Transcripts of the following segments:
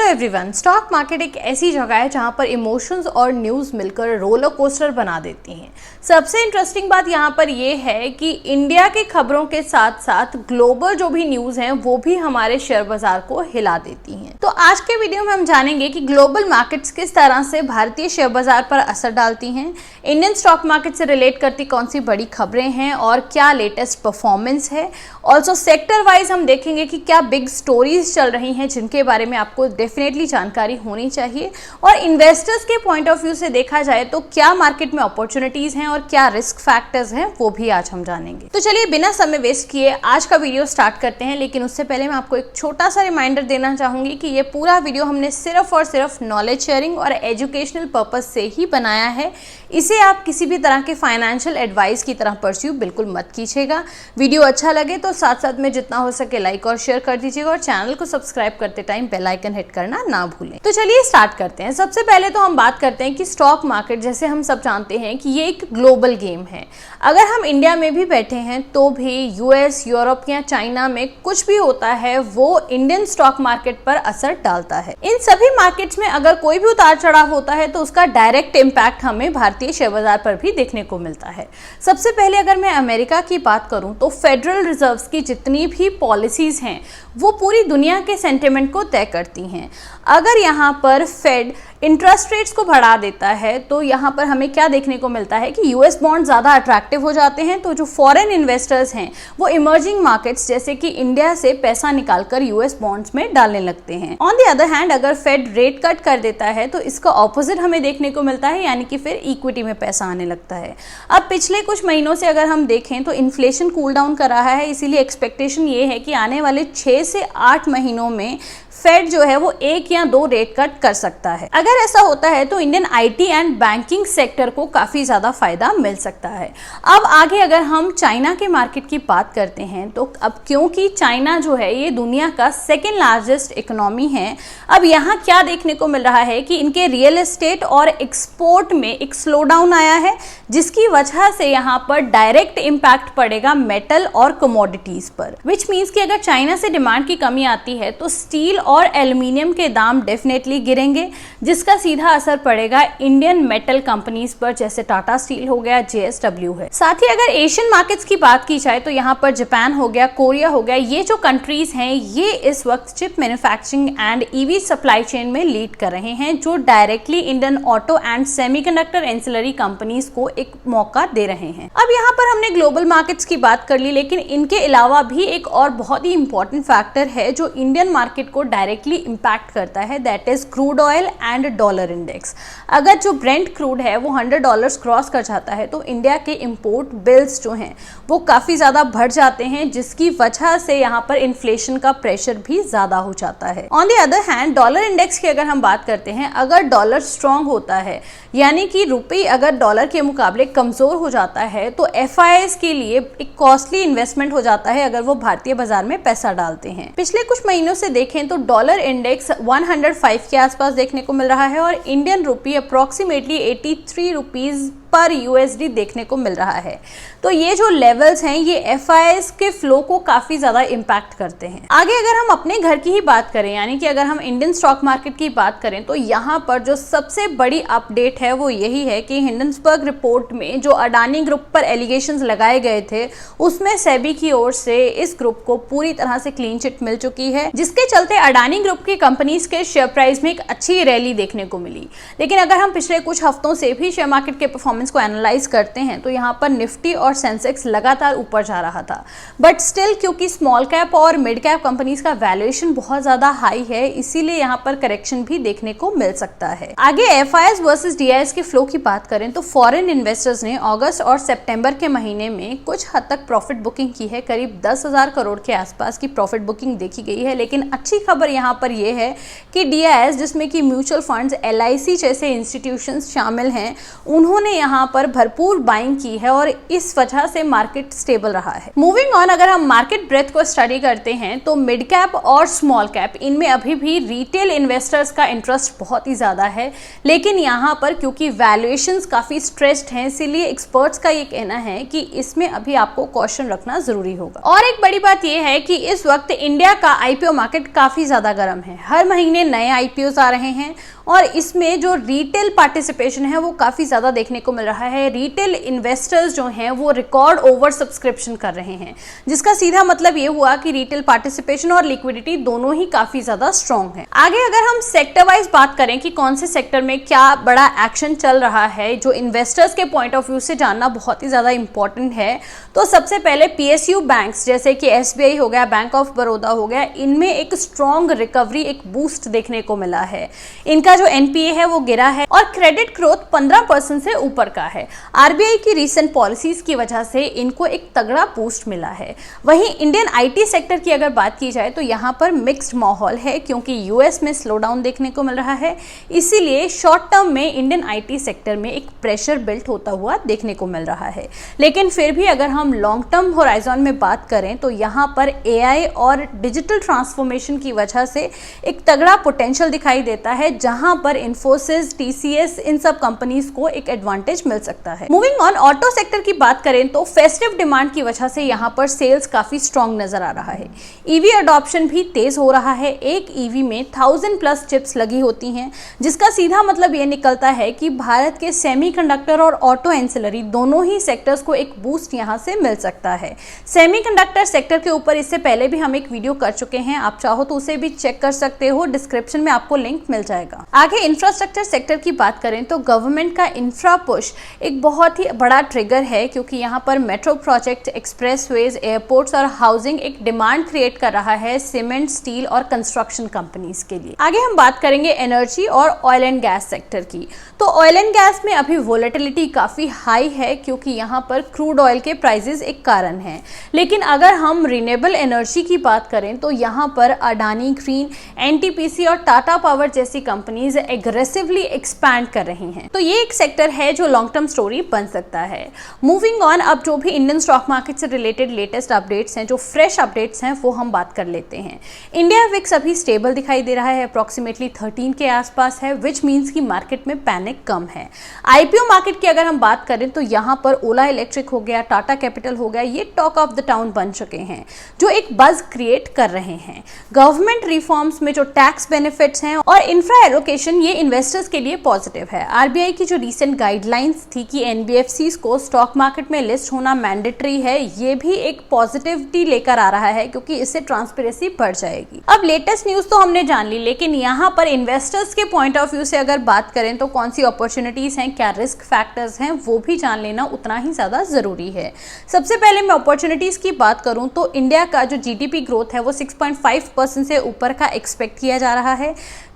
Everyone, stock market एक ऐसी जगह है जहां पर इमोशंस और न्यूज़ मिलकर रोलर कोस्टर बना देती हैं। सबसे इंटरेस्टिंग बात यहां पर यह है कि इंडिया की खबरों के साथ साथ ग्लोबल जो भी न्यूज़ हैं वो भी हमारे शेयर बाजार को हिला देती हैं। तो आज के वीडियो में हम जानेंगे कि ग्लोबल मार्केट्स किस तरह से भारतीय शेयर बाजार पर असर डालती हैं, इंडियन स्टॉक मार्केट से रिलेट करती कौन सी बड़ी खबरें हैं और क्या लेटेस्ट परफॉर्मेंस है। ऑल्सो सेक्टर वाइज हम देखेंगे कि क्या बिग स्टोरीज चल रही हैं जिनके बारे में आपको डेफिनेटली जानकारी होनी चाहिए, और इन्वेस्टर्स के पॉइंट ऑफ व्यू से देखा जाए तो क्या मार्केट में अपॉर्चुनिटीज हैं और क्या रिस्क फैक्टर्स हैं वो भी आज हम जानेंगे। तो चलिए बिना समय वेस्ट किए आज का वीडियो स्टार्ट करते हैं, लेकिन उससे पहले मैं आपको एक छोटा सा रिमाइंडर देना चाहूंगी कि ये पूरा वीडियो हमने सिर्फ और सिर्फ नॉलेज शेयरिंग और एजुकेशनल पर्पज से ही बनाया है। इसे आप किसी भी तरह के फाइनेंशियल एडवाइस की तरह परस्यू बिल्कुल मत कीजिएगा। वीडियो अच्छा लगे तो साथ साथ में जितना हो सके लाइक और शेयर कर दीजिएगा, और चैनल को सब्सक्राइब करते टाइम बेल आइकन हिट करना ना भूलें। तो चलिए स्टार्ट करते हैं। सबसे पहले तो हम बात करते हैं कि स्टॉक मार्केट, जैसे हम सब जानते हैं कि ये एक ग्लोबल गेम है। अगर हम इंडिया में भी बैठे हैं तो भी यूएस, यूरोप या चाइना में कुछ भी होता है वो इंडियन स्टॉक मार्केट पर असर डालता है। इन सभी मार्केट्स में अगर कोई भी उतार चढ़ाव होता है तो उसका डायरेक्ट इम्पैक्ट हमें भारतीय शेयर बाजार पर भी देखने को मिलता है। सबसे पहले अगर मैं अमेरिका की बात करूं तो फेडरल रिजर्व्स की जितनी भी पॉलिसीज हैं वो पूरी दुनिया के सेंटिमेंट को तय करती हैं। अगर यहाँ पर फेड इंटरेस्ट रेट्स को बढ़ा देता है तो यहाँ पर हमें क्या देखने को मिलता है कि यूएस बॉन्ड ज़्यादा अट्रैक्टिव हो जाते हैं, तो जो फॉरेन इन्वेस्टर्स हैं वो इमर्जिंग मार्केट्स जैसे कि इंडिया से पैसा निकालकर यूएस बॉन्ड्स में डालने लगते हैं। ऑन द अदर हैंड अगर फेड रेट कट कर देता है तो इसका ऑपोजिट हमें देखने को मिलता है, यानी कि फिर इक्विटी में पैसा आने लगता है। अब पिछले कुछ महीनों से अगर हम देखें तो इन्फ्लेशन कूल डाउन कर रहा है, इसीलिए एक्सपेक्टेशन ये है कि आने वाले 6 से 8 महीनों में फेड जो है वो 1 या 2 रेट कट कर सकता है। अगर ऐसा होता है तो Indian IT and banking sector को काफी ज्यादा फायदा मिल सकता है। अब आगे अगर हम चाइना के मार्केट की बात करते हैं तो अब क्योंकि चाइना जो है ये दुनिया का सेकेंड लार्जेस्ट इकोनॉमी है, अब यहाँ क्या देखने को मिल रहा है कि इनके रियल एस्टेट और एक्सपोर्ट में एक स्लो डाउन आया है, जिसकी वजह से यहाँ पर डायरेक्ट इम्पैक्ट पड़ेगा मेटल और कमोडिटीज पर, विच मीन्स कि अगर चाइना से डिमांड की कमी आती है तो स्टील और एल्यूमिनियम के दाम डेफिनेटली गिरेंगे, जिसका सीधा असर पड़ेगा इंडियन मेटल कंपनीज पर, जैसे टाटा स्टील हो गया, जेएसडब्ल्यू है। साथ ही अगर एशियन मार्केट्स की बात की जाए तो यहाँ पर जापान हो गया, कोरिया हो गया, ये जो कंट्रीज हैं ये इस वक्त chip manufacturing and EV supply chain में लीड कर रहे हैं, जो directly Indian auto and semiconductor ancillary companies को एक मौका दे रहे हैं। अब यहाँ पर हमने ग्लोबल मार्केट्स की बात कर ली, लेकिन इनके अलावा भी एक और बहुत ही इंपॉर्टेंट फैक्टर है जो इंडियन मार्केट को डायरेक्टली इंपैक्ट करता है, that is crude oil and dollar index. अगर जो ब्रेंट क्रूड है वो $100 क्रॉस कर जाता है तो इंडिया के इंपोर्ट बिल्स जो हैं वो काफ़ी ज़्यादा बढ़ जाते हैं, जिसकी वजह से यहाँ पर इन्फ्लेशन का प्रेशर भी ज़्यादा हो जाता है। On the other hand dollar index की अगर हम बात करते हैं, अगर डॉलर स्ट्रॉन्ग होता है यानी कि रुपये अगर डॉलर के मुकाबले कमज़ोर हो जाता है तो एफआईआईज के लिए एक कॉस्टली इन्वेस्टमेंट हो जाता है अगर वो भारतीय बाजार में पैसा डालते हैं। पिछले कुछ महीनों से देखें तो डॉलर इंडेक्स 105 के आसपास देखने को मिल रहा है और Indian rupee approximately 83 rupees per USD देखने को मिल रहा है। तो ये जो लेवल्स हैं ये एफआईआईज के फ्लो को काफी ज्यादा इंपैक्ट करते हैं। आगे अगर हम अपने घर की ही बात करें, यानी कि अगर हम इंडियन स्टॉक मार्केट की बात करें तो यहाँ पर जो सबसे बड़ी अपडेट है वो यही है कि हिंडनबर्ग रिपोर्ट में जो अडानी ग्रुप पर एलिगेशंस लगाए गए थे उसमें सेबी की ओर से इस ग्रुप को पूरी तरह से क्लीन चिट मिल चुकी है, जिसके चलते अडानी ग्रुप की कंपनीज के शेयर प्राइस में एक अच्छी रैली देखने को मिली। लेकिन अगर हम पिछले कुछ हफ्तों से भी शेयर मार्केट के परफॉर्मेंस को एनालाइज करते हैं तो यहाँ पर निफ्टी और सेंसेक्स लगातार ऊपर जा रहा था, बट स्टिल क्योंकि स्मॉल कैप और मिड कैप कंपनीज का वैल्यूएशन बहुत ज्यादा हाई है, इसीलिए यहाँ पर करेक्शन भी देखने को मिल सकता है। आगे एफआईआईज वर्सेस डीआईएस के फ्लो की बात करें तो फॉरेन इन्वेस्टर्स ने अगस्त और सितंबर के महीने में कुछ हद तक प्रॉफिट बुकिंग की है, करीब 10,000 करोड़ के आसपास की प्रॉफिट बुकिंग देखी गई है। लेकिन अच्छी खबर यहाँ पर यह है कि डीआईएस, जिसमें कि म्यूचुअल फंड्स, एलआईसी जैसे इंस्टीट्यूशंस शामिल हैं, उन्होंने यहाँ पर भरपूर बाइंग की है और इस वजह से मार्केट स्टेबल रहा है। मूविंग ऑन, अगर हम मार्केट ब्रेथ को स्टडी करते हैं तो मिड कैप और स्मॉल कैप इनमें अभी भी रिटेल इन्वेस्टर्स का इंटरेस्ट बहुत ही ज्यादा है, लेकिन यहाँ पर क्योंकि वैल्यूएशंस काफी स्ट्रेस्ड हैं, इसीलिए एक्सपर्ट्स का ये कहना है कि इसमें अभी आपको कॉशन रखना जरूरी होगा। और एक बड़ी बात यह है कि इस वक्त इंडिया का आईपीओ मार्केट काफी ज्यादा गर्म है। हर महीने नए आईपीओ आ रहे हैं और इसमें जो रिटेल पार्टिसिपेशन है वो काफी ज्यादा देखने को मिल रहा है। रिटेल इन्वेस्टर्स जो हैं वो रिकॉर्ड ओवर सब्सक्रिप्शन कर रहे हैं, जिसका सीधा मतलब ये हुआ कि रिटेल पार्टिसिपेशन और लिक्विडिटी दोनों ही काफी ज्यादा स्ट्रॉन्ग है। आगे अगर हम सेक्टर वाइज बात करें कि कौन से सेक्टर में क्या बड़ा एक्शन चल रहा है, जो इन्वेस्टर्स के पॉइंट ऑफ व्यू से जानना बहुत ही ज्यादा इंपॉर्टेंट है, तो सबसे पहले पीएसयू बैंक्स जैसे कि एसबीआई हो गया, बैंक ऑफ बड़ौदा हो गया, इनमें एक स्ट्रॉन्ग रिकवरी, एक बूस्ट देखने को मिला है। इनका जो एनपीए है वो गिरा है और क्रेडिट ग्रोथ 15% से ऊपर का है। आरबीआई की रीसेंट पॉलिसीज की वजह से इनको एक तगड़ा बूस्ट मिला है। वहीं इंडियन आईटी सेक्टर की अगर बात की जाए तो यहाँ पर मिक्स्ड माहौल है, क्योंकि यूएस में स्लो डाउन देखने को मिल रहा है, इसीलिए शॉर्ट टर्म में इंडियन आईटी सेक्टर में एक प्रेशर बिल्ट होता हुआ देखने को मिल रहा है। लेकिन फिर भी अगर हम लॉन्ग टर्म होराइजन में बात करें तो यहाँ पर एआई और डिजिटल ट्रांसफॉर्मेशन की वजह से एक तगड़ा पोटेंशियल दिखाई देता है, जहां पर इन्फोसिस, टीसीएस, इन सब कंपनीज को एक एडवांटेज मिल सकता है। मूविंग ऑन, ऑटो सेक्टर की बात करें तो फेस्टिव डिमांड की वजह से यहाँ पर सेल्स काफी स्ट्रॉन्ग नजर आ रहा है। ईवी अडॉप्शन भी तेज हो रहा है। एक ईवी में 1000+ चिप्स लगी होती हैं, जिसका सीधा मतलब ये निकलता है कि भारत के सेमीकंडक्टर और ऑटो एंसिलरी दोनों ही सेक्टर्स को एक बूस्ट यहाँ से मिल सकता है। सेमीकंडक्टर सेक्टर के ऊपर इससे पहले भी हम एक वीडियो कर चुके हैं, आप चाहो तो उसे भी चेक कर सकते हो, डिस्क्रिप्शन में आपको लिंक मिल जाएगा। आगे इंफ्रास्ट्रक्चर सेक्टर की बात करें तो गवर्नमेंट का इंफ्रा पुश एक बहुत ही बड़ा ट्रिगर है, क्योंकि यहाँ पर मेट्रो प्रोजेक्ट, एक्सप्रेसवेज, एयरपोर्ट्स और हाउसिंग एक डिमांड क्रिएट कर रहा है सीमेंट, स्टील और कंस्ट्रक्शन कंपनीज के लिए। आगे हम बात करेंगे एनर्जी और ऑयल एंड गैस सेक्टर की। तो ऑयल एंड गैस में अभी वोलेटिलिटी काफी हाई है, क्योंकि यहाँ पर क्रूड ऑयल के प्राइसेस एक कारण है। लेकिन अगर हम रिन्यूएबल एनर्जी की बात करें तो यहाँ पर अडानी ग्रीन, एनटीपीसी और टाटा पावर जैसी कंपनीज एग्रेसिवली एक्सपैंड कर रही हैं। तो ये एक सेक्टर है जो लॉन्ग टर्म स्टोरी बन सकता है। मूविंग ऑन, अब जो भी इंडियन स्टॉक मार्केट से रिलेटेड लेटेस्ट अपडेट्स हैं, जो फ्रेश अपडेट्स हैं, वो हम बात कर लेते हैं। इंडिया विक्स अभी स्टेबल दिखाई दे रहा है, अप्रोक्सीमेटली 13 के आसपास है, विच मीन्स की मार्केट में पैनिक कम है। आईपीओ मार्केट की अगर हम बात करें तो यहाँ पर ओला इलेक्ट्रिक हो गया, टाटा कैपिटल हो गया, ये टॉक ऑफ द टाउन बन चुके हैं, जो एक बज क्रिएट कर रहे हैं। गवर्नमेंट रिफॉर्म्स में जो टैक्स बेनिफिट्स हैं और इंफ्रा एलोकेशन, ये इन्वेस्टर्स के लिए पॉजिटिव है। आरबीआई की जो रीसेंट गाइडलाइंस थी कि एनबीएफसीज को स्टॉक मार्केट में लिस्ट होना मैंडेटरी है, ये भी एक पॉजिटिविटी लेकर आ रहा है, क्योंकि इससे ट्रांसपेरेंसी बढ़ जाएगी। अब लेटेस्ट न्यूज तो हमने जान ली, लेकिन यहाँ पर इन्वेस्टर्स के पॉइंट ऑफ व्यू से अगर बात करें तो कौन सी अपॉर्चुनिटीज हैं, क्या रिस्क फैक्टर्स हैं, वो भी जान लेना उतना ही ज्यादा जरूरी है। सबसे पहले मैं अपॉर्चुनिटीज की बात करूं तो इंडिया का जो जीडीपी ग्रोथ है वो 6.5% से ऊपर का एक्सपेक्ट किया जा रहा है।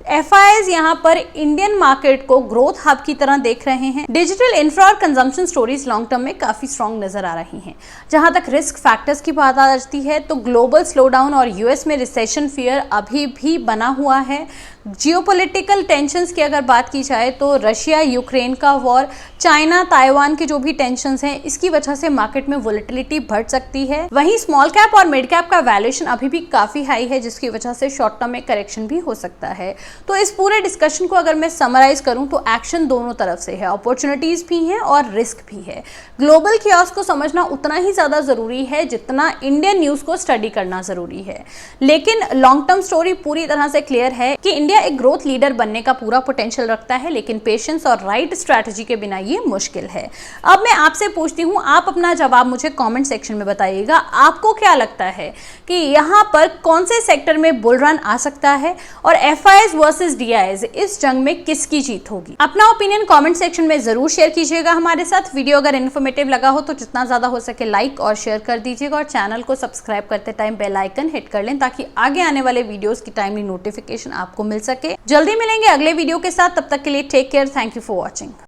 एफआईआईज यहाँ पर इंडियन मार्केट को ग्रोथ हब की तरह देख रहे हैं। डिजिटल इंफ्रा और कंजम्पशन स्टोरीज लॉन्ग टर्म में काफी स्ट्रॉन्ग नजर आ रही हैं। जहां तक रिस्क फैक्टर्स की बात आ जाती है तो ग्लोबल स्लोडाउन और यूएस में रिसेशन फियर अभी भी बना हुआ है। जियोपॉलिटिकल टेंशंस की अगर बात की जाए तो रशिया यूक्रेन का वॉर, चाइना ताइवान के जो भी टेंशंस हैं, इसकी वजह से मार्केट में वोलेटिलिटी बढ़ सकती है। वहीं स्मॉल कैप और मिड कैप का वैल्यूएशन अभी भी काफी हाई है, जिसकी वजह से शॉर्ट टर्म में करेक्शन भी हो सकता है। तो इस पूरे डिस्कशन को अगर मैं समराइज करूं तो एक्शन दोनों तरफ से है, अपॉर्चुनिटीज भी हैं और रिस्क भी है। ग्लोबल कियोस्क को समझना उतना ही ज्यादा जरूरी है जितना इंडियन न्यूज को स्टडी करना जरूरी है। लेकिन लॉन्ग टर्म स्टोरी पूरी तरह से क्लियर है कि इंडिया एक ग्रोथ लीडर बनने का पूरा पोटेंशियल रखता है, लेकिन पेशेंस और राइट स्ट्रैटेजी के बिना ये मुश्किल है। अब मैं आपसे पूछती हूँ, आप अपना जवाब मुझे कमेंट सेक्शन में बताइएगा। आपको क्या लगता है कि यहाँ पर कौन से सेक्टर में बुल रन आ सकता है और एफआईआईज वर्सेस डीआईआईज, इस जंग में किसकी जीत होगी? अपना ओपिनियन कमेंट सेक्शन में जरूर शेयर कीजिएगा हमारे साथ। वीडियो अगर इन्फॉर्मेटिव लगा हो तो जितना ज्यादा हो सके लाइक और शेयर कर दीजिएगा और चैनल को सब्सक्राइब करते टाइम बेल आइकन हिट कर लें, ताकि आगे आने वाले वीडियोस की टाइमली नोटिफिकेशन आपको मिल सके। जल्दी मिलेंगे अगले वीडियो के साथ, तब तक के लिए take care, thank you for watching.